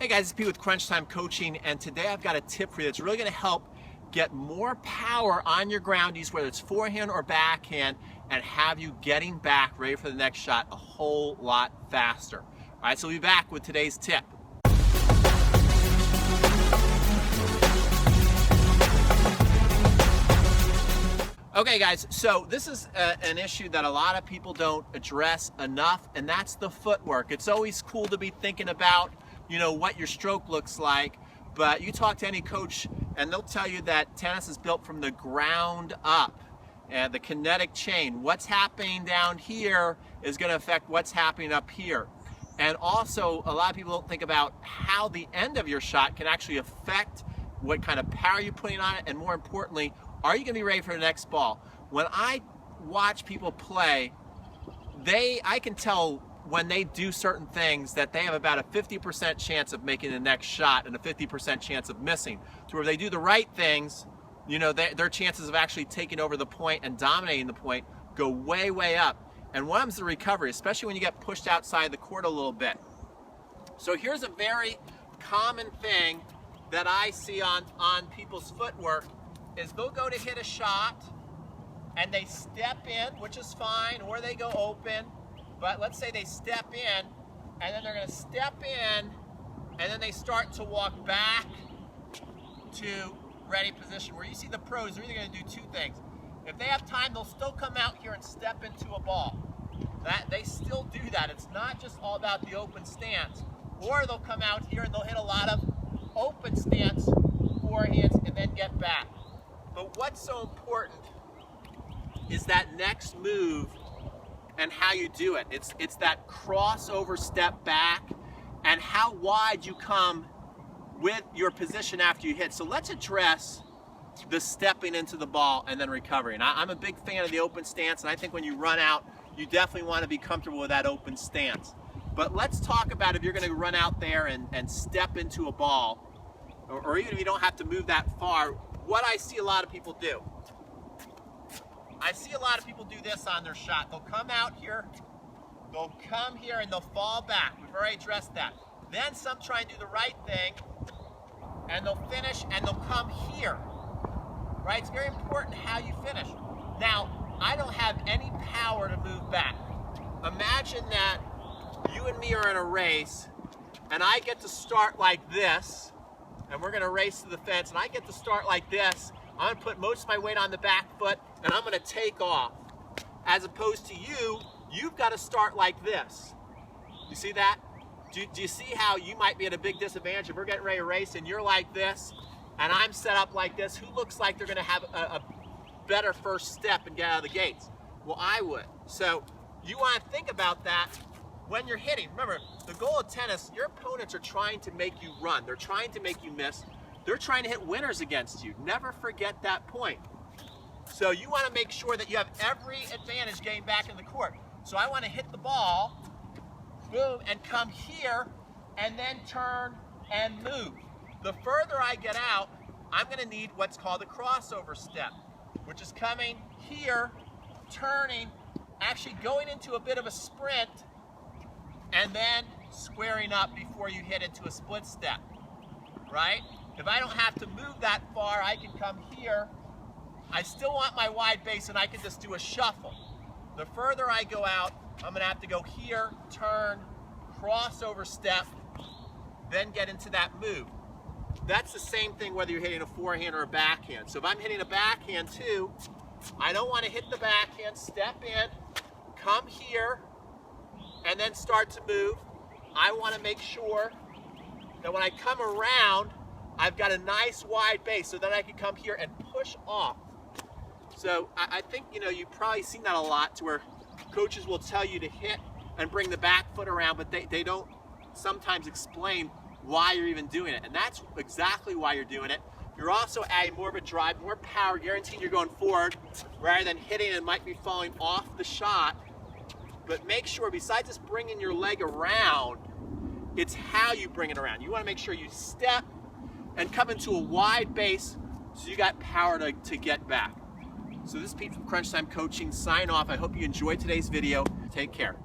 Hey guys, it's Pete with Crunch Time Coaching, and today I've got a tip for you that's really going to help get more power on your groundies, whether it's forehand or backhand, and have you getting back ready for the next shot a whole lot faster. All right, so we'll be back with today's tip. Okay guys, so this is an issue that a lot of people don't address enough, and that's the footwork. It's always cool to be thinking about, what your stroke looks like, but you talk to any coach and they'll tell you that tennis is built from the ground up. And the kinetic chain, what's happening down here is going to affect what's happening up here. And also, a lot of people don't think about how the end of your shot can actually affect what kind of power you're putting on it, and more importantly, are you going to be ready for the next ball? When I watch people play, I can tell when they do certain things that they have about a 50% chance of making the next shot and a 50% chance of missing. So where they do the right things, their chances of actually taking over the point and dominating the point go way, way up. And one of them is the recovery, especially when you get pushed outside the court a little bit. So here's a very common thing that I see on people's footwork is they'll go to hit a shot and they step in, which is fine, or they go open. But let's say they step in and then they're going to step in and then they start to walk back to ready position. Where you see the pros, they're either going to do two things. If they have time, they'll still come out here and step into a ball. They still do that. It's not just all about the open stance. Or they'll come out here and they'll hit a lot of open stance forehands and then get back. But what's so important is that next move and how you do it. It's that crossover step back and how wide you come with your position after you hit. So let's address the stepping into the ball and then recovering. I'm a big fan of the open stance, and I think when you run out, you definitely want to be comfortable with that open stance. But let's talk about if you're going to run out there and step into a ball, or even if you don't have to move that far, what I see a lot of people do. I see a lot of people do this on their shot. They'll come out here, they'll come here, and they'll fall back. We've already addressed that. Then some try and do the right thing, and they'll finish, and they'll come here. Right? It's very important how you finish. Now, I don't have any power to move back. Imagine that you and me are in a race, and I get to start like this, and we're going to race to the fence, and I get to start like this. I'm going to put most of my weight on the back foot, and I'm going to take off. As opposed to you've got to start like this. You see that? Do you see how you might be at a big disadvantage if we're getting ready to race and you're like this, and I'm set up like this? Who looks like they're going to have a better first step and get out of the gates? Well, I would. So you want to think about that when you're hitting. Remember, the goal of tennis, your opponents are trying to make you run. They're trying to make you miss. They're trying to hit winners against you. Never forget that point. So you want to make sure that you have every advantage getting back in the court. So I want to hit the ball, boom, and come here, and then turn and move. The further I get out, I'm going to need what's called a crossover step, which is coming here, turning, actually going into a bit of a sprint, and then squaring up before you hit into a split step, right? If I don't have to move that far, I can come here. I still want my wide base, and I can just do a shuffle. The further I go out, I'm going to have to go here, turn, crossover step, then get into that move. That's the same thing whether you're hitting a forehand or a backhand. So if I'm hitting a backhand too, I don't want to hit the backhand, step in, come here, and then start to move. I want to make sure that when I come around, I've got a nice wide base so that I can come here and push off. So I think, you've probably seen that a lot, to where coaches will tell you to hit and bring the back foot around, but they don't sometimes explain why you're even doing it. And that's exactly why you're doing it. You're also adding more of a drive, more power, guaranteed you're going forward rather than hitting and might be falling off the shot. But make sure, besides just bringing your leg around, it's how you bring it around. You want to make sure you step and come into a wide base so you got power to get back. So this is Pete from Crunch Time Coaching. Sign off. I hope you enjoyed today's video. Take care.